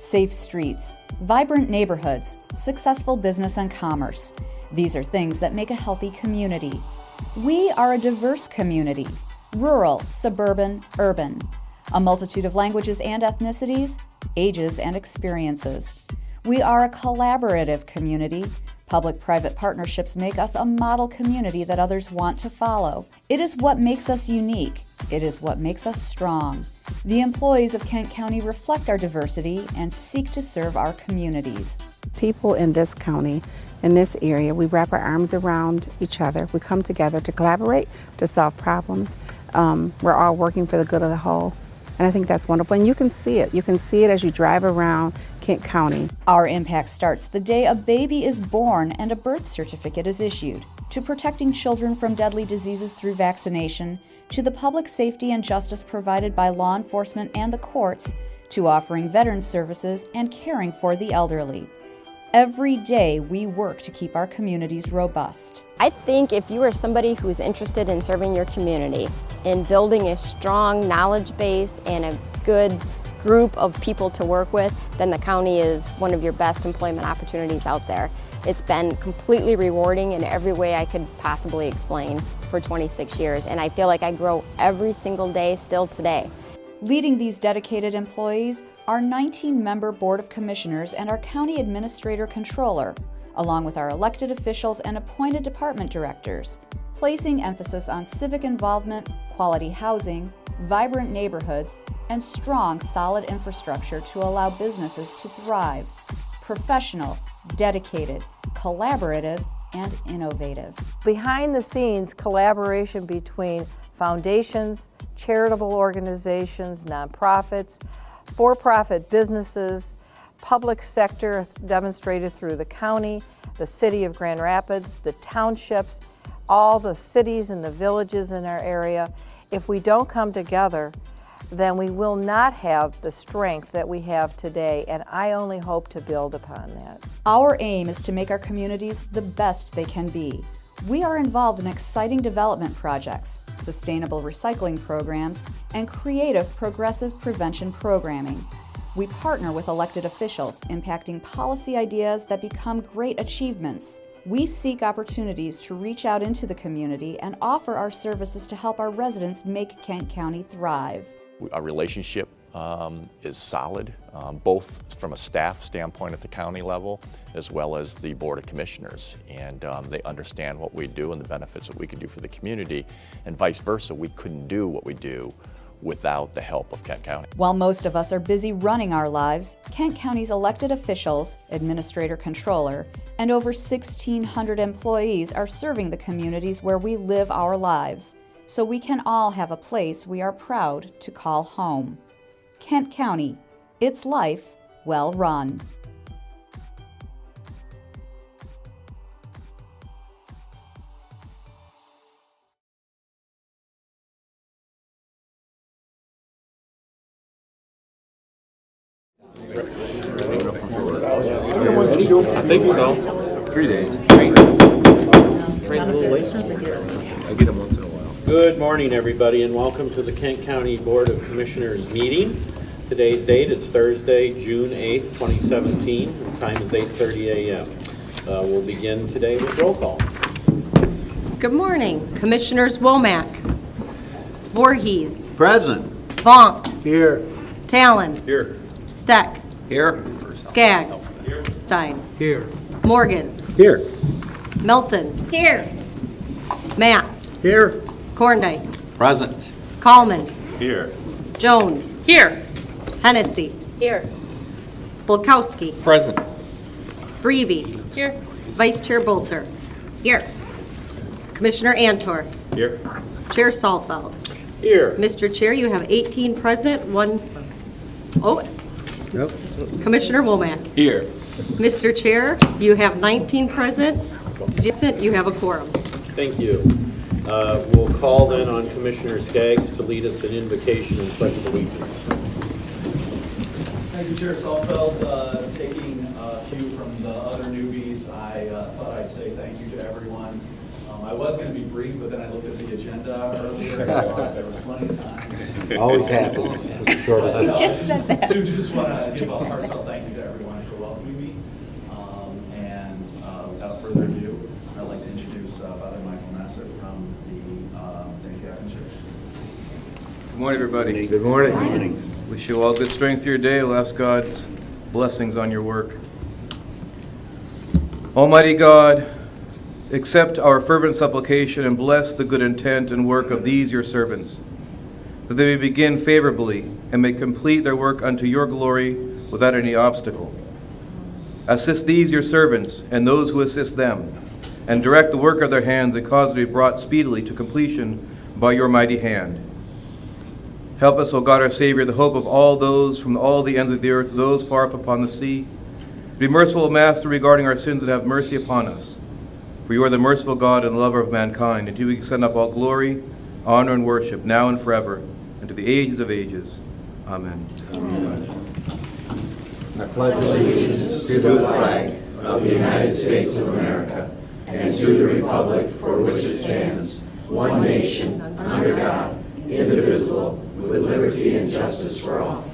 safe streets, vibrant neighborhoods, successful business and commerce. These are things that make a healthy community. We are a diverse community, rural, suburban, urban, a multitude of languages and ethnicities, ages and experiences. We are a collaborative community. Public-private partnerships make us a model community that others want to follow. It is what makes us unique. It is what makes us strong. The employees of Kent County reflect our diversity and seek to serve our communities. People in this county, in this area, we wrap our arms around each other. We come together to collaborate, to solve problems. We're all working for the good of the whole. And I think that's wonderful. And you can see it. You can see it as you drive around Kent County. Our impact starts the day a baby is born and a birth certificate is issued, to protecting children from deadly diseases through vaccination, to the public safety and justice provided by law enforcement and the courts, to offering veterans services and caring for the elderly. Every day we work to keep our communities robust. I think if you are somebody who is interested in serving your community, in building a strong knowledge base and a good group of people to work with, then the county is one of your best employment opportunities out there. It's been completely rewarding in every way I could possibly explain for 26 years, and I feel like I grow every single day still today. Leading these dedicated employees are 19-member Board of Commissioners and our County Administrator Controller, along with our elected officials and appointed department directors, placing emphasis on civic involvement, quality housing, vibrant neighborhoods, and strong, solid infrastructure to allow businesses to thrive. Professional, dedicated, collaborative, and innovative. Behind the scenes, collaboration between foundations, charitable organizations, nonprofits, for-profit businesses, public sector demonstrated through the county, the city of Grand Rapids, the townships, all the cities and the villages in our area. If we don't come together, then we will not have the strength that we have today, and I only hope to build upon that. Our aim is to make our communities the best they can be. We are involved in exciting development projects, sustainable recycling programs, and creative progressive prevention programming. We partner with elected officials, impacting policy ideas that become great achievements. We seek opportunities to reach out into the community and offer our services to help our residents make Kent County thrive. Our relationship is solid, both from a staff standpoint at the county level as well as the Board of Commissioners. And they understand what we do and the benefits that we can do for the community, and vice versa. We couldn't do what we do without the help of Kent County. While most of us are busy running our lives, Kent County's elected officials, administrator controller, and over 1,600 employees are serving the communities where we live our lives, so we can all have a place we are proud to call home. Kent County, its life well run. I think so. 3 days. Train's a little late. I get them once in a while. Good morning, everybody, and welcome to the Kent County Board of Commissioners meeting. Today's date is Thursday, June 8th, 2017. The time is 8:30 a.m. We'll begin today with roll call. Good morning. Commissioners Womack, Voorhees, Present. Vonk, Here. Talon, Here. Steck, Here. Skaggs, Stein, Here. Morgan, Here. Melton, here, Mast, Here. Korndike, Present. Coleman, Here. Jones, here, Hennessy, here, Bulkowski, Present. Breevy, here, Vice Chair Bolter, here, Commissioner Antor, Here. Chair Salfeld. Here. Mr. Chair, you have 18 present, Yep. Commissioner Womack. Here. Mr. Chair, you have 19 present, 0, you have a quorum. Thank you. We'll call then on Commissioner Skaggs to lead us in invocation and pledge of allegiance. Thank you, Chair Salfeld. Taking a cue from the other newbies, I thought I'd say thank you to everyone. I was going to be brief, but then I looked at the agenda earlier and I thought there was plenty of time. Always happens. Just said that. Just want to give a heartfelt thank you to everyone for welcoming me. And without further ado, I'd like to introduce Father Michael Nasser from the St. Catherine Church. Good morning, everybody. Good morning. Wish you all good strength for your day. We'll ask God's blessings on your work. Almighty God, accept our fervent supplication and bless the good intent and work of these your servants, that they may begin favorably and may complete their work unto your glory without any obstacle. Assist these your servants and those who assist them, and direct the work of their hands and cause it to be brought speedily to completion by your mighty hand. Help us, O God our Savior, the hope of all those from all the ends of the earth, those far off upon the sea. Be merciful, Master, regarding our sins, and have mercy upon us. For you are the merciful God and lover of mankind, and to you we send up all glory, honor, and worship, now and forever, and to the ages of ages. Amen. I pledge allegiance to the flag of the United States of America and to the republic for which it stands, one nation, under God, indivisible, with liberty and justice for all.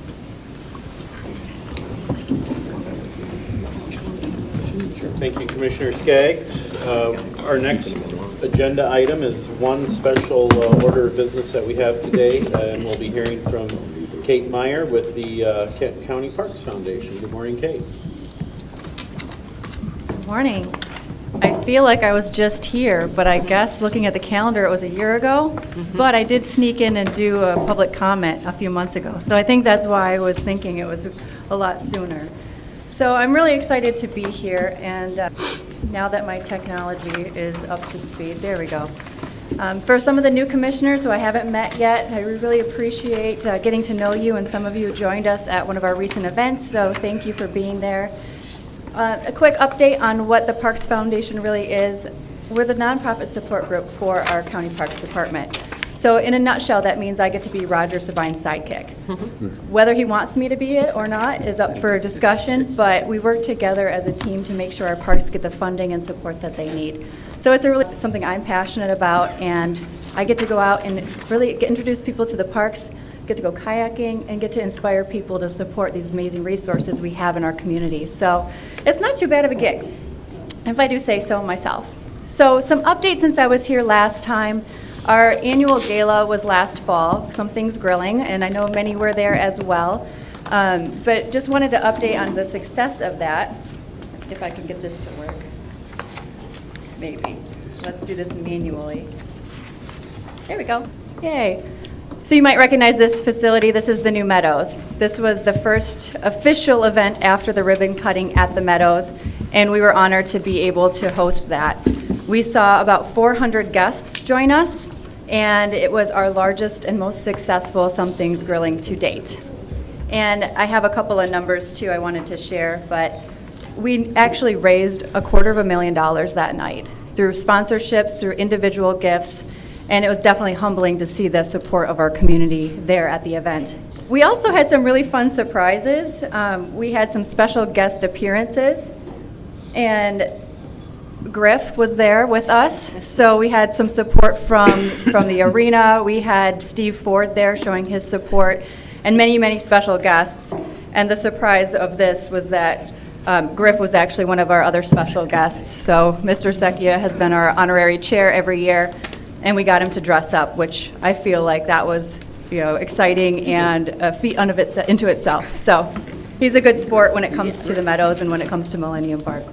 Thank you, Commissioner Skaggs. Our next agenda item is one special order of business that we have today, and we'll be hearing from Kate Meyer with the Kent County Parks Foundation. Good morning, Kate. Good morning. I feel like I was just here, but I guess looking at the calendar, it was a year ago. But I did sneak in and do a public comment a few months ago. So I think that's why I was thinking it was a lot sooner. So I'm really excited to be here, and now that my technology is up to speed, there we go. For some of the new commissioners who I haven't met yet, I really appreciate getting to know you, and some of you joined us at one of our recent events, so thank you for being there. A quick update on what the Parks Foundation really is. We're the nonprofit support group for our County Parks Department. So in a nutshell, that means I get to be Roger Sabine's sidekick. Whether he wants me to be it or not is up for discussion, but we work together as a team to make sure our parks get the funding and support that they need. So it's really something I'm passionate about, and I get to go out and really introduce people to the parks, get to go kayaking, and get to inspire people to support these amazing resources we have in our community. So it's not too bad of a gig, if I do say so myself. So some updates since I was here last time. Our annual gala was last fall, Something's Grilling, and I know many were there as well. But just wanted to update on the success of that, if I can get this to work. Maybe. Let's do this manually. There we go. Yay. So you might recognize this facility. This is the New Meadows. This was the first official event after the ribbon cutting at the Meadows, and we were honored to be able to host that. We saw about 400 guests join us, and it was our largest and most successful Something's Grilling to date. And I have a couple of numbers too I wanted to share, but we actually raised $250,000 that night through sponsorships, through individual gifts, and it was definitely humbling to see the support of our community there at the event. We also had some really fun surprises. We had some special guest appearances, and Griff was there with us, so we had some support from the arena. We had Steve Ford there showing his support, and many, many special guests. And the surprise of this was that Griff was actually one of our other special guests. So Mr. Secchia has been our honorary chair every year, and we got him to dress up, which I feel like that was, exciting and a feat into itself. So he's a good sport when it comes to the Meadows and when it comes to Millennium Park.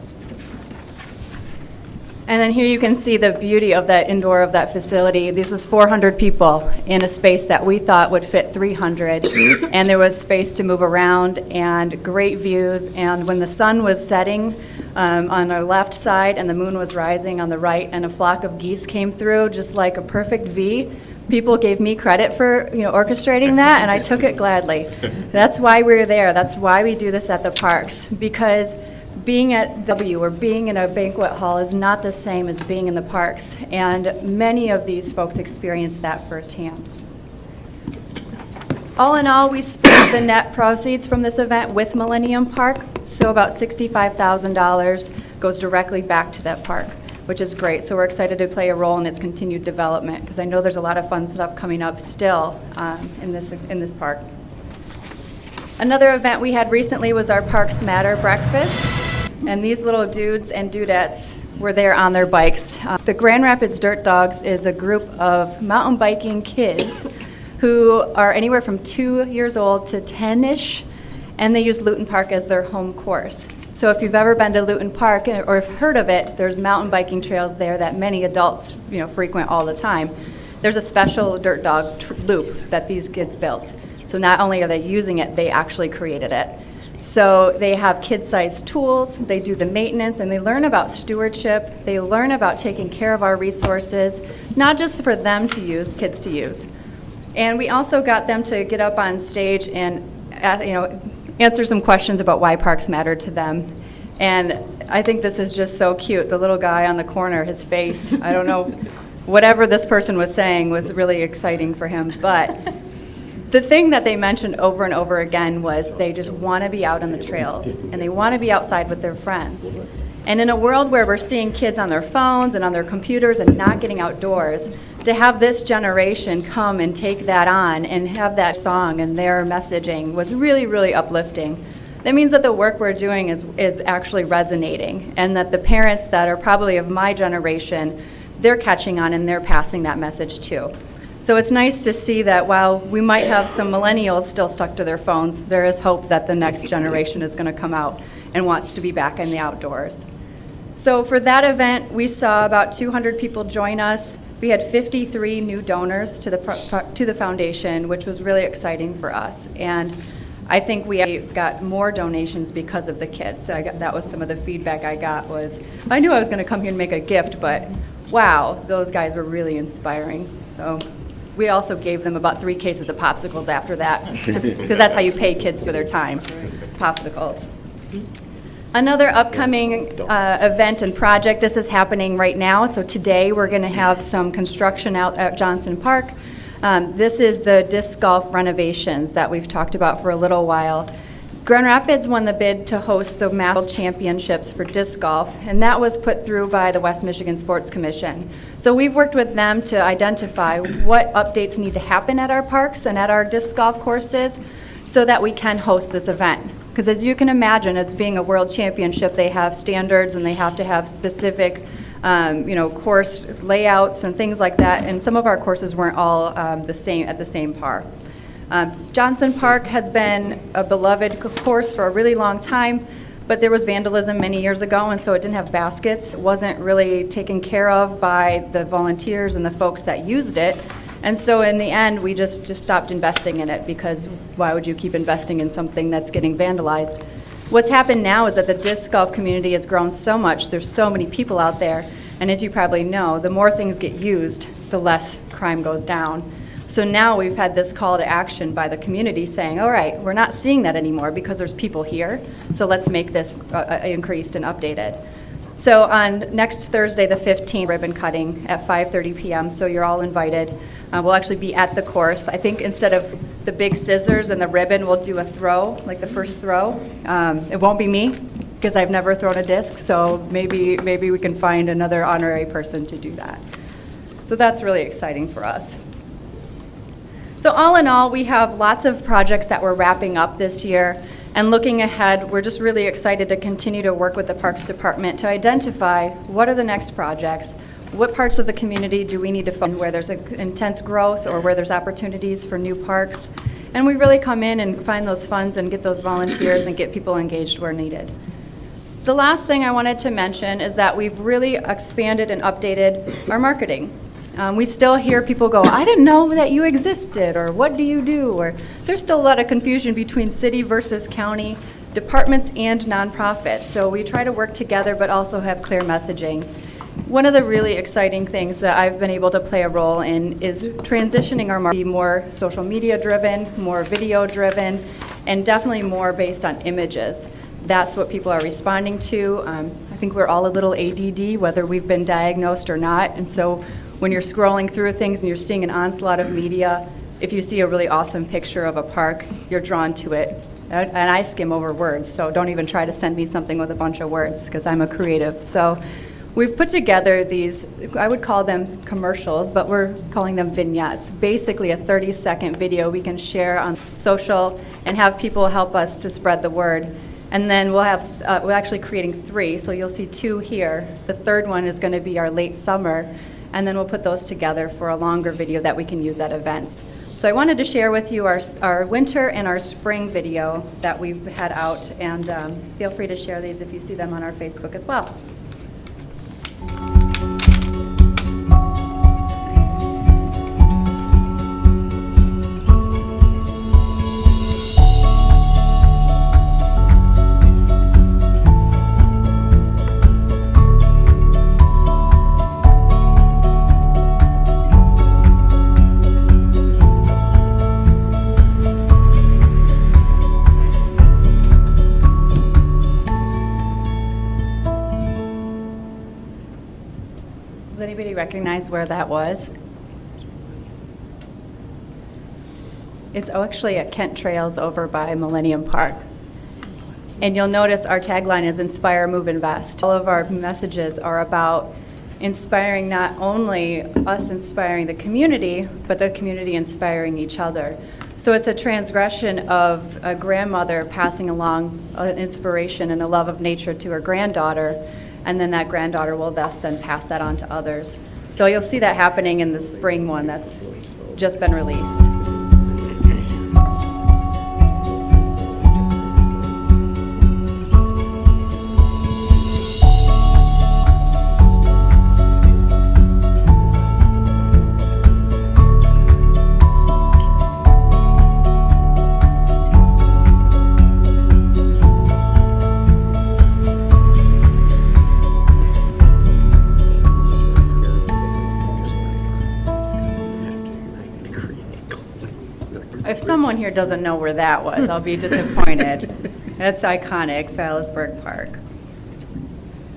And then here you can see the beauty of that indoor of that facility. This is 400 people in a space that we thought would fit 300. And there was space to move around and great views. And when the sun was setting on our left side and the moon was rising on the right and a flock of geese came through just like a perfect V, people gave me credit for orchestrating that, and I took it gladly. That's why we're there. That's why we do this at the parks, because being at W or being in a banquet hall is not the same as being in the parks, and many of these folks experienced that firsthand. All in all, we split the net proceeds from this event with Millennium Park, so about $65,000 goes directly back to that park. which is great. So we're excited to play a role in its continued development, because I know there's a lot of fun stuff coming up still in this park. Another event we had recently was our Parks Matter breakfast, and these little dudes and dudettes were there on their bikes. The Grand Rapids Dirt Dogs is a group of mountain biking kids who are anywhere from 2 years old to 10-ish, and they use Luton Park as their home course. So if you've ever been to Luton Park or have heard of it, there's mountain biking trails there that many adults frequent all the time. There's a special dirt dog loop that these kids built. So not only are they using it, they actually created it. So they have kid-sized tools, they do the maintenance, and they learn about stewardship. They learn about taking care of our resources, not just for them to use, kids to use. And we also got them to get up on stage and answer some questions about why parks matter to them. And I think this is just so cute. The little guy on the corner, his face, I don't know, whatever this person was saying was really exciting for him. But the thing that they mentioned over and over again was they just want to be out on the trails, and they want to be outside with their friends. And in a world where we're seeing kids on their phones and on their computers and not getting outdoors, to have this generation come and take that on and have that song and their messaging was really, really uplifting. That means that the work we're doing is actually resonating, and that the parents that are probably of my generation, they're catching on and they're passing that message too. So it's nice to see that while we might have some millennials still stuck to their phones, there is hope that the next generation is going to come out and wants to be back in the outdoors. So for that event, we saw about 200 people join us. We had 53 new donors to the foundation, which was really exciting for us. And I think we got more donations because of the kids. So that was some of the feedback I got was, I knew I was going to come here and make a gift, but wow, those guys were really inspiring. So we also gave them about 3 cases of popsicles after that, because that's how you pay kids for their time, popsicles. Another upcoming event and project, this is happening right now. So today we're going to have some construction out at Johnson Park. This is the disc golf renovations that we've talked about for a little while. Grand Rapids won the bid to host the World Championships for disc golf, and that was put through by the West Michigan Sports Commission. So we've worked with them to identify what updates need to happen at our parks and at our disc golf courses so that we can host this event. Because as you can imagine, as being a world championship, they have standards and they have to have specific course layouts and things like that, and some of our courses weren't all at the same par. Johnson Park has been a beloved course for a really long time, but there was vandalism many years ago, and so it didn't have baskets. It wasn't really taken care of by the volunteers and the folks that used it. And so in the end, we just stopped investing in it, because why would you keep investing in something that's getting vandalized? What's happened now is that the disc golf community has grown so much. There's so many people out there. And as you probably know, the more things get used, the less crime goes down. So now we've had this call to action by the community saying, all right, we're not seeing that anymore because there's people here. So let's make this increased and updated. So on next Thursday, the 15th, ribbon cutting at 5:30 p.m. So you're all invited. We'll actually be at the course. I think instead of the big scissors and the ribbon, we'll do a throw, like the first throw. It won't be me, because I've never thrown a disc. So maybe we can find another honorary person to do that. So that's really exciting for us. So all in all, we have lots of projects that we're wrapping up this year. And looking ahead, we're just really excited to continue to work with the Parks Department to identify what are the next projects, what parts of the community do we need to fund where there's intense growth or where there's opportunities for new parks. And we really come in and find those funds and get those volunteers and get people engaged where needed. The last thing I wanted to mention is that we've really expanded and updated our marketing. We still hear people go, I didn't know that you existed, or what do you do? Or there's still a lot of confusion between city versus county, departments and nonprofits. So we try to work together but also have clear messaging. One of the really exciting things that I've been able to play a role in is transitioning our marketing to be more social media driven, more video driven, and definitely more based on images. That's what people are responding to. I think we're all a little ADD, whether we've been diagnosed or not, and so when you're scrolling through things and you're seeing an onslaught of media, if you see a really awesome picture of a park, you're drawn to it. And I skim over words, so don't even try to send me something with a bunch of words, because I'm a creative. So we've put together these, I would call them commercials, but we're calling them vignettes. Basically a 30-second video we can share on social and have people help us to spread the word. And then we're actually creating 3, so you'll see 2 here. The third one is going to be our late summer, and then we'll put those together for a longer video that we can use at events. So I wanted to share with you our winter and our spring video that we've had out, and feel free to share these if you see them on our Facebook as well. Does anybody recognize where that was? It's actually at Kent Trails over by Millennium Park. And you'll notice our tagline is Inspire, Move, Invest. All of our messages are about inspiring not only us inspiring the community, but the community inspiring each other. So it's a transgression of a grandmother passing along an inspiration and a love of nature to her granddaughter, and then that granddaughter will thus then pass that on to others. So you'll see that happening in the spring one that's just been released. If someone here doesn't know where that was, I'll be disappointed. That's iconic, Fallsburg Park.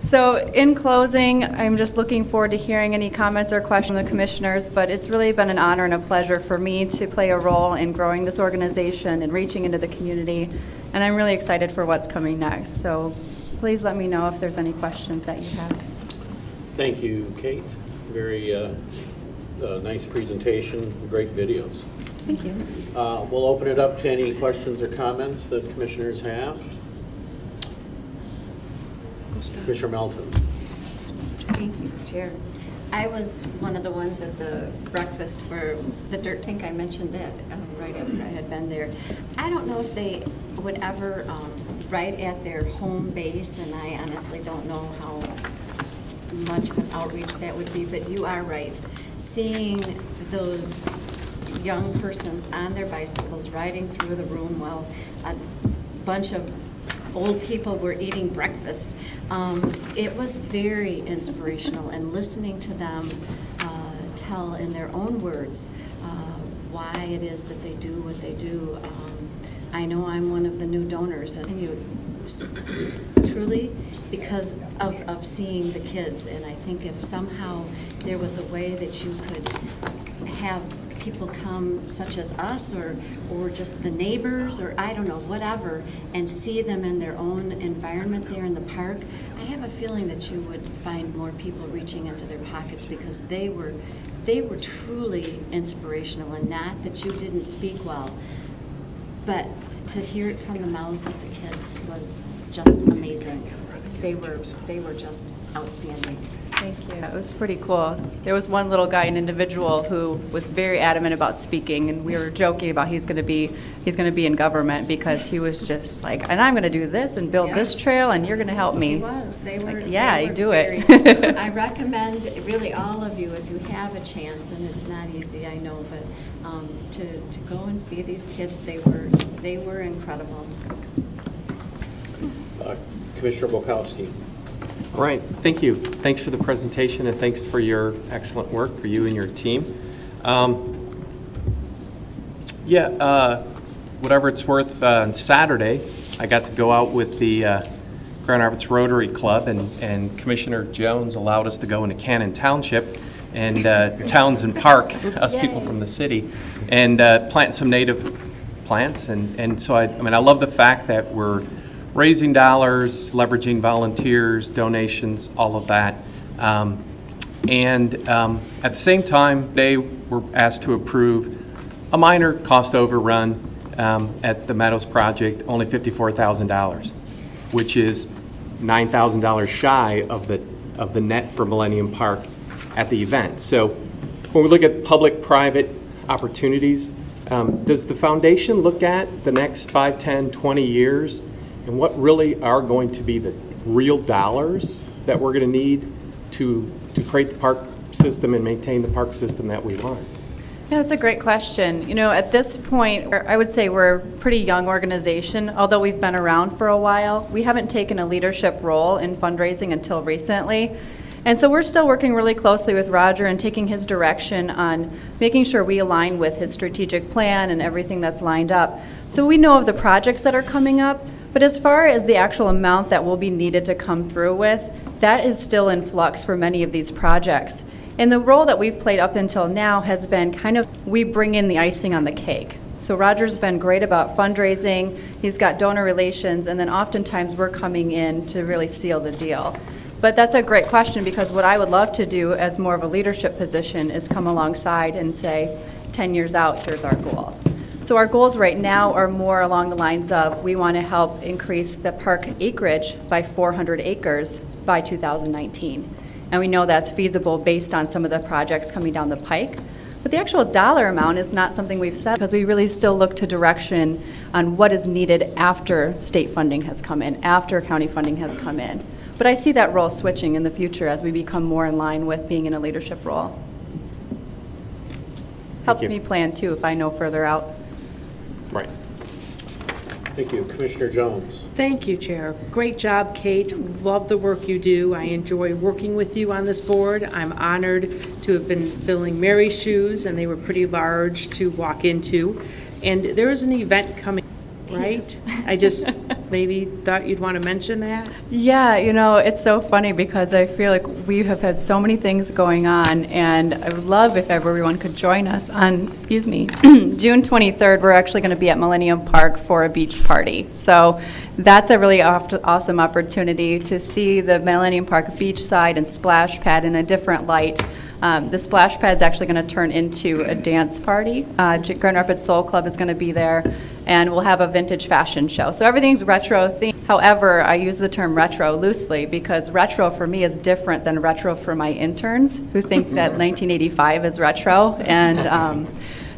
So in closing, I'm just looking forward to hearing any comments or questions from the commissioners, but it's really been an honor and a pleasure for me to play a role in growing this organization and reaching into the community, and I'm really excited for what's coming next. So please let me know if there's any questions that you have. Thank you, Kate. Very nice presentation, great videos. Thank you. We'll open it up to any questions or comments that commissioners have. Commissioner Melton. Thank you, Chair. I was one of the ones at the breakfast where the dirt tank, I mentioned that right after I had been there. I don't know if they would ever right at their home base, and I honestly don't know how much of an outreach that would be, but you are right. Seeing those young persons on their bicycles riding through the room while a bunch of old people were eating breakfast. It was very inspirational, and listening to them tell in their own words why it is that they do what they do. I know I'm one of the new donors, and truly because of seeing the kids, and I think if somehow there was a way that you could have people come, such as us, or just the neighbors, or I don't know, whatever, and see them in their own environment there in the park, I have a feeling that you would find more people reaching into their pockets, because they were truly inspirational. And not that you didn't speak well, but to hear it from the mouths of the kids was just amazing. They were just outstanding. Thank you. It was pretty cool. There was one little guy, an individual, who was very adamant about speaking, and we were joking about he's going to be in government, because he was just like, and I'm going to do this and build this trail, and you're going to help me. He was. They were. Like, yeah, they you were do it. I recommend really all of you, if you have a chance, and it's not easy, I know, but to go and see these kids. They were incredible. Commissioner Bukowski. All right, thank you. Thanks for the presentation, and thanks for your excellent work for you and your team. Whatever it's worth, on Saturday, I got to go out with the Grand Rapids Rotary Club, and Commissioner Jones allowed us to go into Cannon Township and Townsend Park, us people from the city, and plant some native plants. And so I love the fact that we're raising dollars, leveraging volunteers, donations, all of that. At the same time, they were asked to approve a minor cost overrun at the Meadows project, only $54,000, which is $9,000 shy of the net for Millennium Park at the event. So when we look at public-private opportunities, does the foundation look at the next 5, 10, 20 years and what really are going to be the real dollars that we're going to need to create the park system and maintain the park system that we want? Yeah, that's a great question. You know, at this point, I would say we're a pretty young organization. Although we've been around for a while, we haven't taken a leadership role in fundraising until recently. And so we're still working really closely with Roger and taking his direction on making sure we align with his strategic plan and everything that's lined up. So we know of the projects that are coming up, but as far as the actual amount that will be needed to come through with, that is still in flux for many of these projects. And the role that we've played up until now has been kind of, we bring in the icing on the cake. So Roger's been great about fundraising, he's got donor relations, and then oftentimes we're coming in to really seal the deal. But that's a great question, because what I would love to do as more of a leadership position is come alongside and say, 10 years out, here's our goal. So our goals right now are more along the lines of, we want to help increase the park acreage by 400 acres by 2019. And we know that's feasible based on some of the projects coming down the pike. But the actual dollar amount is not something we've set, because we really still look to direction on what is needed after state funding has come in, after county funding has come in. But I see that role switching in the future as we become more in line with being in a leadership role. Helps me plan too if I know further out. Right. Thank you. Commissioner Jones. Thank you, Chair. Great job, Kate. Love the work you do. I enjoy working with you on this board. I'm honored to have been filling Mary's shoes, and they were pretty large to walk into. And there is an event coming, right? Yes. I just maybe thought you'd want to mention that. Yeah, you know, it's so funny because I feel like we have had so many things going on, and I would love if everyone could join us on, June 23rd. We're actually going to be at Millennium Park for a beach party. So that's a really awesome opportunity to see the Millennium Park beach side and splash pad in a different light. The splash pad is actually going to turn into a dance party. Grand Rapids Soul Club is going to be there, and we'll have a vintage fashion show. So everything's retro themed. However, I use the term retro loosely because retro for me is different than retro for my interns who think that 1985 is retro. And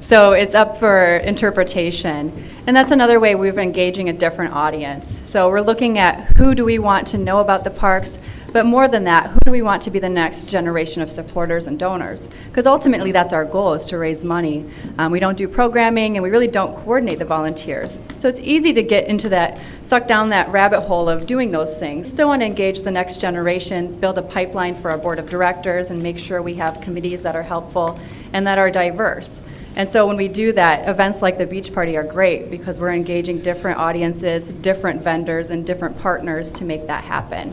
so it's up for interpretation. And that's another way we're engaging a different audience. So we're looking at who do we want to know about the parks, but more than that, who do we want to be the next generation of supporters and donors? Because ultimately that's our goal, is to raise money. We don't do programming, and we really don't coordinate the volunteers. So it's easy to get into that, suck down that rabbit hole of doing those things. Still want to engage the next generation, build a pipeline for our board of directors, and make sure we have committees that are helpful and that are diverse. And so when we do that, events like the beach party are great because we're engaging different audiences, different vendors, and different partners to make that happen.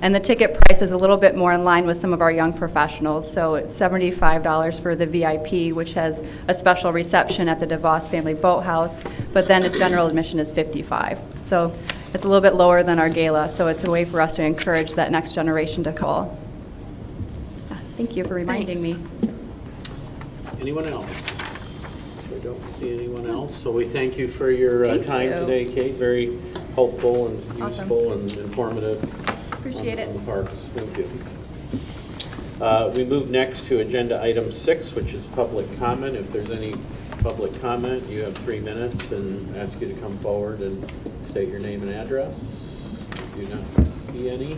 And the ticket price is a little bit more in line with some of our young professionals. So it's $75 for the VIP, which has a special reception at the DeVos Family Boathouse, but then the general admission is $55. So it's a little bit lower than our gala, so it's a way for us to encourage that next generation to call. Thank you for reminding me. Anyone else? I don't see anyone else, so we thank you for your time today, Kate. Very helpful and useful and informative. Appreciate it. On the parks. Thank you. We move next to agenda item 6, which is public comment. If there's any public comment, you have 3 minutes, and ask you to come forward and state your name and address. I do not see any.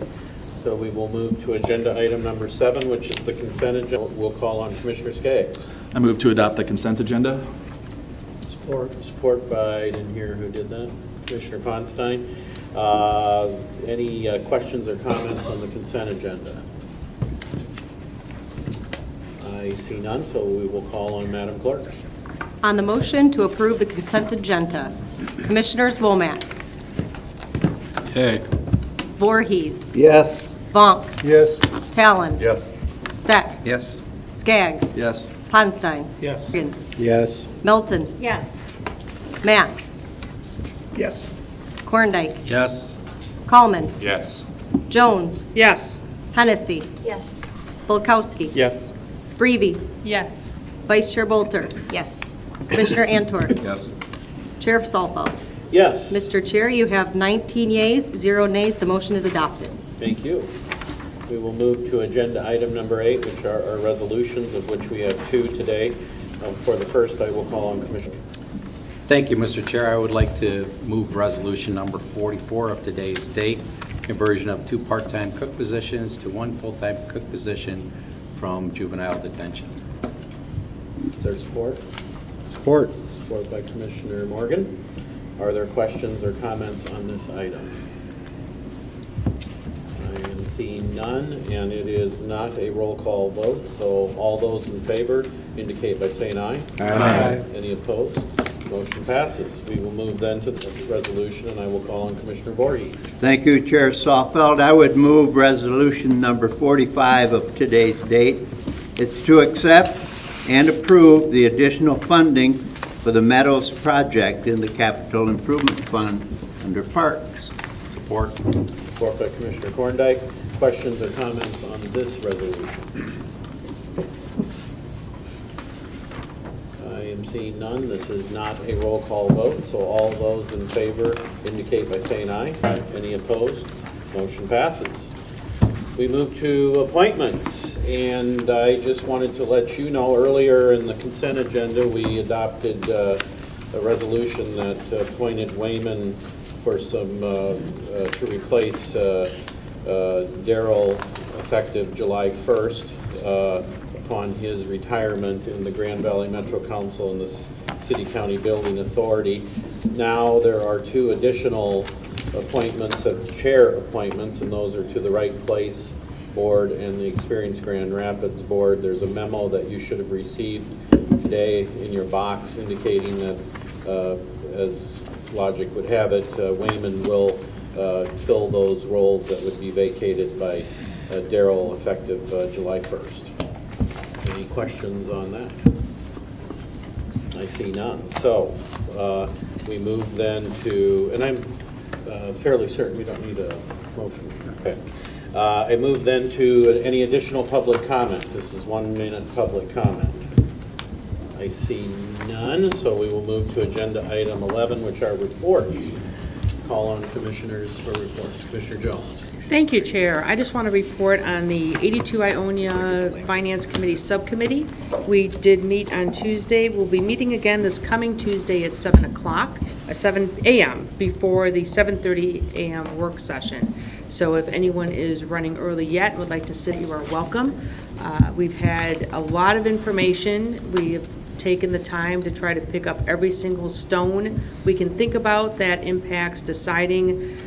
So we will move to agenda item number 7, which is the consent agenda. We'll call on Commissioner Skaggs. I move to adopt the consent agenda. Support by, I didn't hear who did that, Commissioner Ponstein. Any questions or comments on the consent agenda? I see none, so we will call on Madam Clerk. On the motion to approve the consent agenda, Commissioners Womack. Yay. Voorhees. Yes. Vonk. Yes. Talon. Yes. Steck. Yes. Skaggs. Yes. Ponstein. Yes. Morgan. Yes. Milton. Yes. Mast. Yes. Korndike. Yes. Kallman. Yes. Jones. Yes. Hennessy. Yes. Bulkowski. Yes. Breeby. Yes. Vice Chair Bolter. Yes. Commissioner Antwerp. Yes. Chair Salzfeld. Yes. Mr. Chair, you have 19 yeas, 0 nays. The motion is adopted. Thank you. We will move to agenda item number 8, which are our resolutions, of which we have 2 today. For the first, I will call on Commissioner. Thank you, Mr. Chair. I would like to move resolution number 44 of today's date, conversion of 2 part-time cook positions to 1 full-time cook position from juvenile detention. Is there support? Support. Support by Commissioner Morgan. Are there questions or comments on this item? I am seeing none, and it is not a roll call vote, so all those in favor indicate by saying aye. Aye. Any opposed? Motion passes. We will move then to the resolution, and I will call on Commissioner Voorhees. Thank you, Chair Salzfeld. I would move resolution number 45 of today's date. It's to accept and approve the additional funding for the Meadows project in the Capital Improvement Fund under Parks. Support. Support by Commissioner Korndike. Questions or comments on this resolution? I am seeing none. This is not a roll call vote, so all those in favor indicate by saying aye. Aye. Any opposed? Motion passes. We move to appointments, and I just wanted to let you know, earlier in the consent agenda, we adopted a resolution that appointed Wayman for some, to replace Daryl effective July 1st upon his retirement in the Grand Valley Metro Council and the City County Building Authority. Now there are 2 additional appointments of chair appointments, and those are to the Right Place Board and the Experience Grand Rapids Board. There's a memo that you should have received today in your box indicating that, as logic would have it, Wayman will fill those roles that would be vacated by Daryl effective July 1st. Any questions on that? I see none. So we move then to, and I'm fairly certain we don't need a motion. Okay. I move then to any additional public comment. This is 1-minute public comment. I see none, so we will move to agenda item 11, which are reports. Call on commissioners for reports. Commissioner Jones. Thank you, Chair. I just want to report on the 82 Ionia Finance Committee Subcommittee. We did meet on Tuesday. We'll be meeting again this coming Tuesday at 7 a.m. before the 7:30 a.m. work session. So if anyone is running early yet and would like to sit, you are welcome. We've had a lot of information. We have taken the time to try to pick up every single stone we can think about that impacts deciding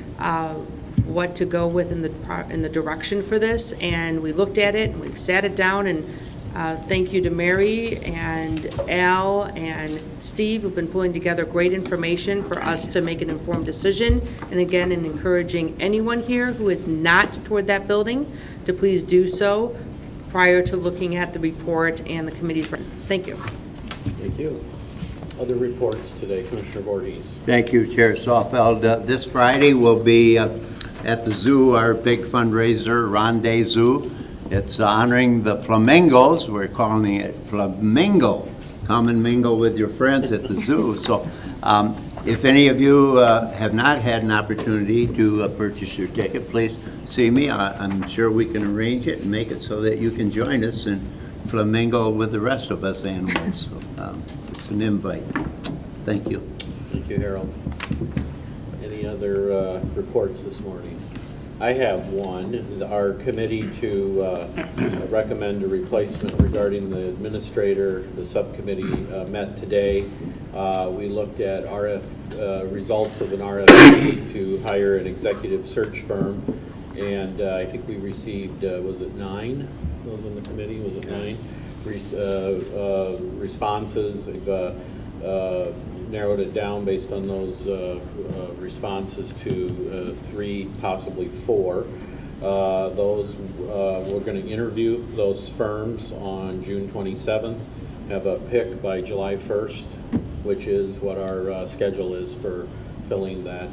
what to go with in the direction for this, and we looked at it and we've sat it down, and thank you to Mary and Al and Steve who've been pulling together great information for us to make an informed decision. And again, in encouraging anyone here who is not toward that building to please do so prior to looking at the report and the committee's. Thank you. Thank you. Other reports today, Commissioner Voorhees. Thank you, Chair Salzfeld. This Friday will be at the zoo, our big fundraiser, Rendezvous. It's honoring the flamingos. We're calling it Flamingo. Come and mingle with your friends at the zoo. So if any of you have not had an opportunity to purchase your ticket, please see me. I'm sure we can arrange it and make it so that you can join us and flamingo with the rest of us animals. So it's an invite. Thank you. Thank you, Harold. Any other reports this morning? I have one. Our committee to recommend a replacement regarding the administrator, the subcommittee met today. We looked at results of an RFP to hire an executive search firm, and I think we received, was it 9? Those on the committee, was it 9? Responses. Narrowed it down based on those responses to 3, possibly 4. Those we're going to interview those firms on June 27th, have a pick by July 1st, which is what our schedule is for filling that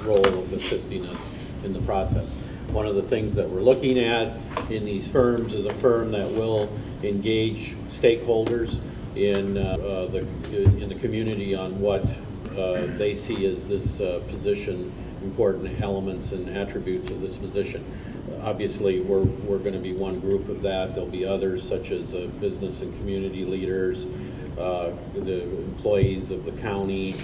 role of assisting us in the process. One of the things that we're looking at in these firms is a firm that will engage stakeholders in the community on what they see as this position, important elements and attributes of this position. Obviously, we're going to be one group of that. There'll be others, such as business and community leaders, the employees of the county,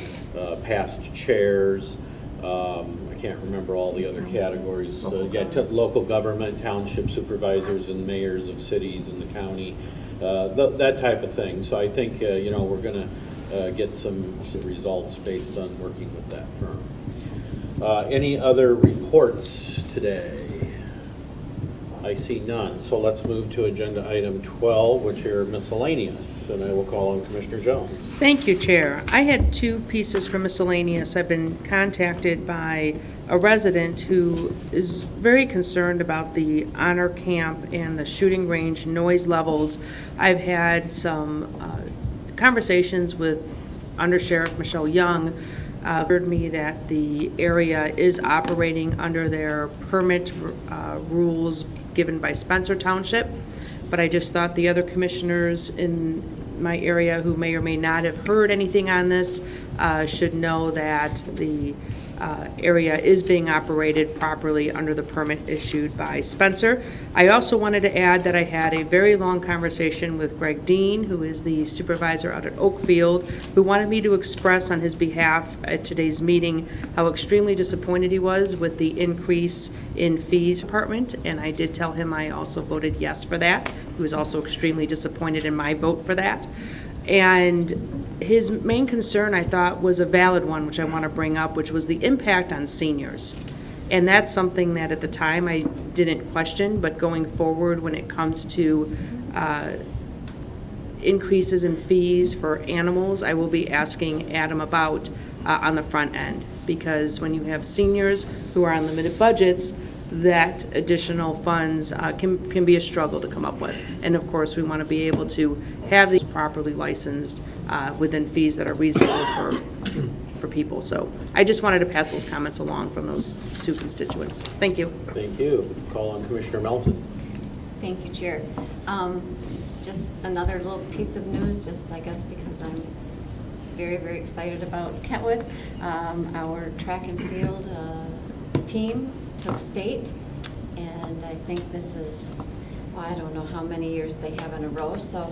past chairs. I can't remember all the other categories. Local government, township supervisors, and mayors of cities in the county, that type of thing. So I think we're going to get some results based on working with that firm. Any other reports today? I see none. So let's move to agenda item 12, which are miscellaneous, and I will call on Commissioner Jones. Thank you, Chair. I had two pieces for miscellaneous. I've been contacted by a resident who is very concerned about the honor camp and the shooting range noise levels. I've had some conversations with Under Sheriff Michelle Young. Heard me that the area is operating under their permit rules given by Spencer Township, but I just thought the other commissioners in my area who may or may not have heard anything on this should know that the area is being operated properly under the permit issued by Spencer. I also wanted to add that I had a very long conversation with Greg Dean, who is the supervisor out at Oakfield, who wanted me to express on his behalf at today's meeting how extremely disappointed he was with the increase in fees department, and I did tell him I also voted yes for that. He was also extremely disappointed in my vote for that. And his main concern, I thought, was a valid one, which I want to bring up, which was the impact on seniors. And that's something that at the time I didn't question, but going forward when it comes to increases in fees for animals, I will be asking Adam about on the front end. Because when you have seniors who are on limited budgets, that additional funds can be a struggle to come up with. And of course, we want to be able to have these properly licensed within fees that are reasonable for people. So I just wanted to pass those comments along from those two constituents. Thank you. Thank you. Call on Commissioner Melton. Thank you, Chair. Just another little piece of news, just I guess because I'm very, very excited about Kentwood. Our track and field team took state, and I think this is, well, I don't know how many years they have in a row, so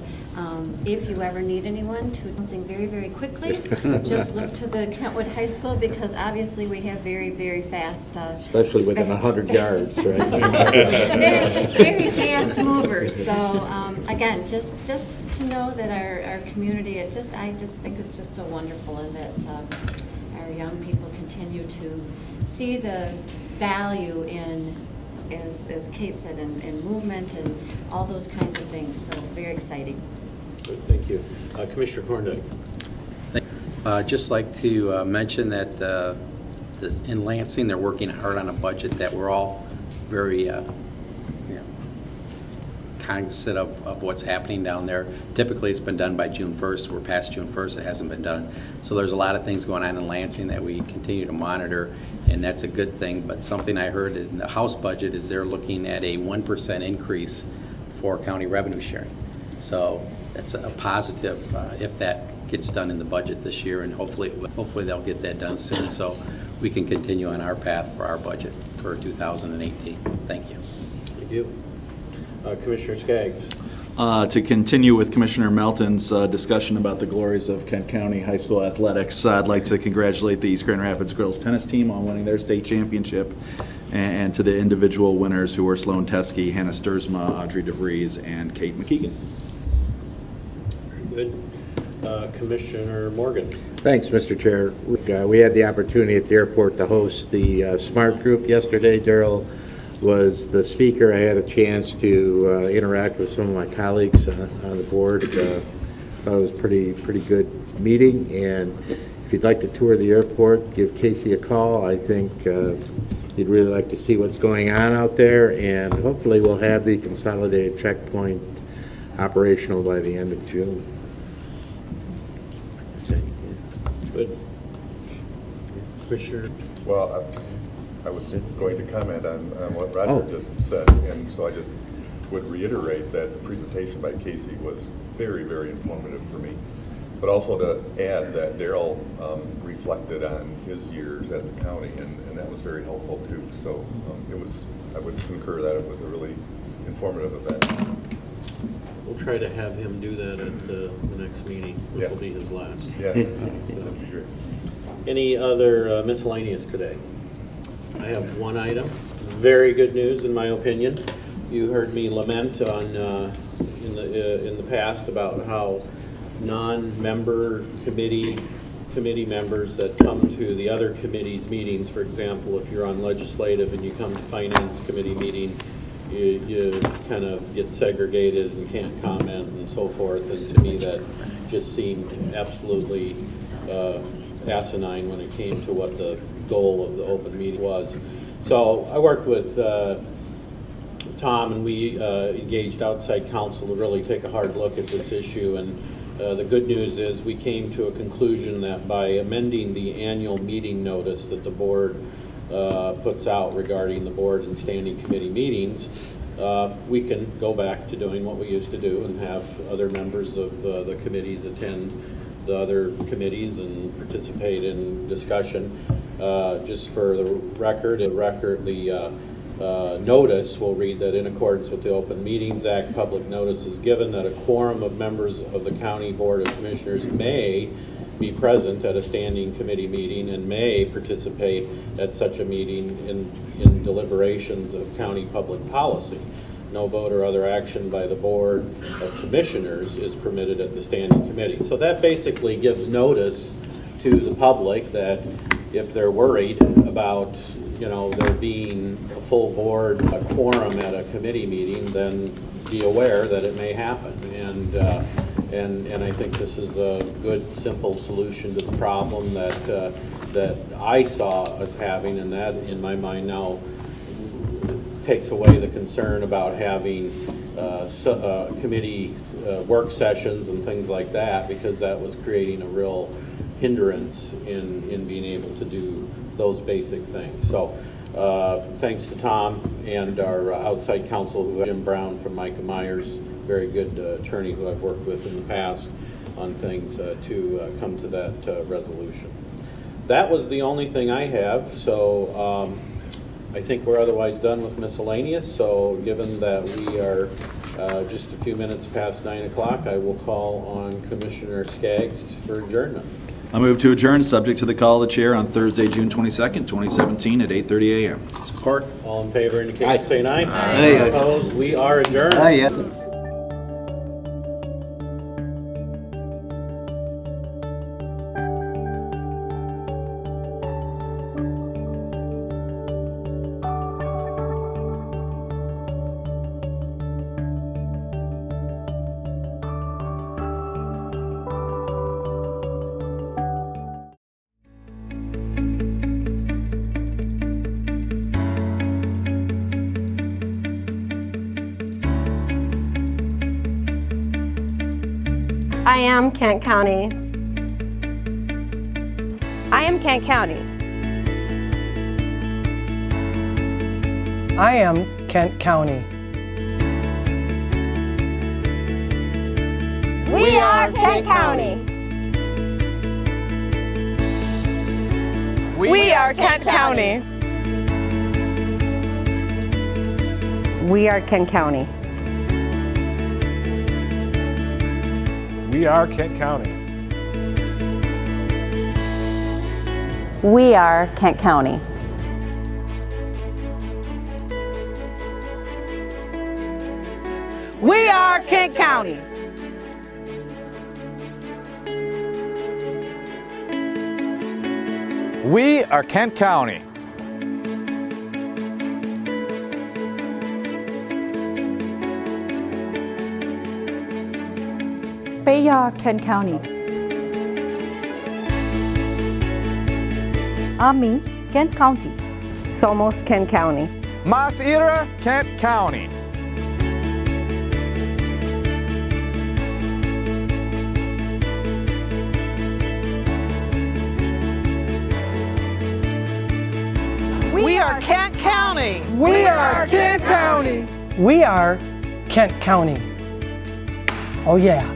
if you ever need anyone to do something very, very quickly, just look to the Kentwood High School, because obviously we have very, very fast... especially within 100 yards, right? very, very fast movers, so again, just to know that our community, I just think it's just so wonderful, and that our young people continue to see the value in, as Kate said, in movement and all those kinds of things. So very exciting. Good, thank you. Commissioner Corndike. I'd just like to mention that in Lansing, they're working hard on a budget that we're all very cognizant of what's happening down there. Typically, it's been done by June 1st. We're past June 1st. It hasn't been done. So there's a lot of things going on in Lansing that we continue to monitor, and that's a good thing. But something I heard in the House budget is they're looking at a 1% increase for county revenue sharing. So that's a positive if that gets done in the budget this year, and hopefully they'll get that done soon so we can continue on our path for our budget for 2018. Thank you. Thank you. Commissioner Skaggs. To continue with Commissioner Melton's discussion about the glories of Kent County High School athletics, I'd like to congratulate the East Grand Rapids girls tennis team on winning their state championship, and to the individual winners who were Sloan Teskey, Hannah Sturzma, Audrey DeVries, and Kate McKeegan. Very good. Commissioner Morgan. Thanks, Mr. Chair. We had the opportunity at the airport to host the SMART group yesterday. Daryl was the speaker. I had a chance to interact with some of my colleagues on the board. Thought it was pretty good meeting, and if you'd like to tour the airport, give Casey a call. I think you'd really like to see what's going on out there, and hopefully we'll have the consolidated checkpoint operational by the end of June. Good. Commissioner. Well, I was going to comment on what Roger just said, and so I just would reiterate that the presentation by Casey was very, very informative for me. But also to add that Daryl reflected on his years at the county, and that was very helpful too. So I would concur that it was a really informative event. We'll try to have him do that at the next meeting. This will be his last. Yeah, that'd be great. Any other miscellaneous today? I have one item. Very good news, in my opinion. You heard me lament on in the past about how non-member committee members that come to the other committees' meetings, for example, if you're on legislative and you come to finance committee meeting, you kind of get segregated and can't comment and so forth. And to me, that just seemed absolutely asinine when it came to what the goal of the open meeting was. So I worked with Tom, and we engaged outside counsel to really take a hard look at this issue. And the good news is we came to a conclusion that by amending the annual meeting notice that the board puts out regarding the board and standing committee meetings, we can go back to doing what we used to do and have other members of the committees attend the other committees and participate in discussion. Just for the record, the notice will read that in accordance with the Open Meetings Act, public notice is given that a quorum of members of the County Board of Commissioners may be present at a standing committee meeting and may participate at such a meeting in deliberations of county public policy. No vote or other action by the Board of Commissioners is permitted at the standing committee. So that basically gives notice to the public that if they're worried about, there being a full board, a quorum at a committee meeting, then be aware that it may happen. And I think this is a good, simple solution to the problem that I saw us having, and that, in my mind now, takes away the concern about having committee work sessions and things like that, because that was creating a real hindrance in being able to do those basic things. So thanks to Tom and our outside counsel, Jim Brown from Micah Myers, very good attorney who I've worked with in the past on things to come to that resolution. That was the only thing I have, so I think we're otherwise done with miscellaneous. So given that we are just a few minutes past 9 o'clock, I will call on Commissioner Skaggs for adjournment. I move to adjourn, subject to the call of the chair on Thursday, June 22nd, 2017 at 8:30 a.m. Support. All in favor indicate by saying aye. Aye. Opposed? We are adjourned. Aye. I am Kent County. I am Kent County. I am Kent County. We are Kent County. We are Kent County. We are Kent County. We are Kent County. We are Kent County. We are Kent County. We are Kent County. Beya, Kent County. Ami, Kent County. Somos, Kent County. Mas Ira, Kent County. We are Kent County. We are Kent County. We are Kent County. Oh yeah.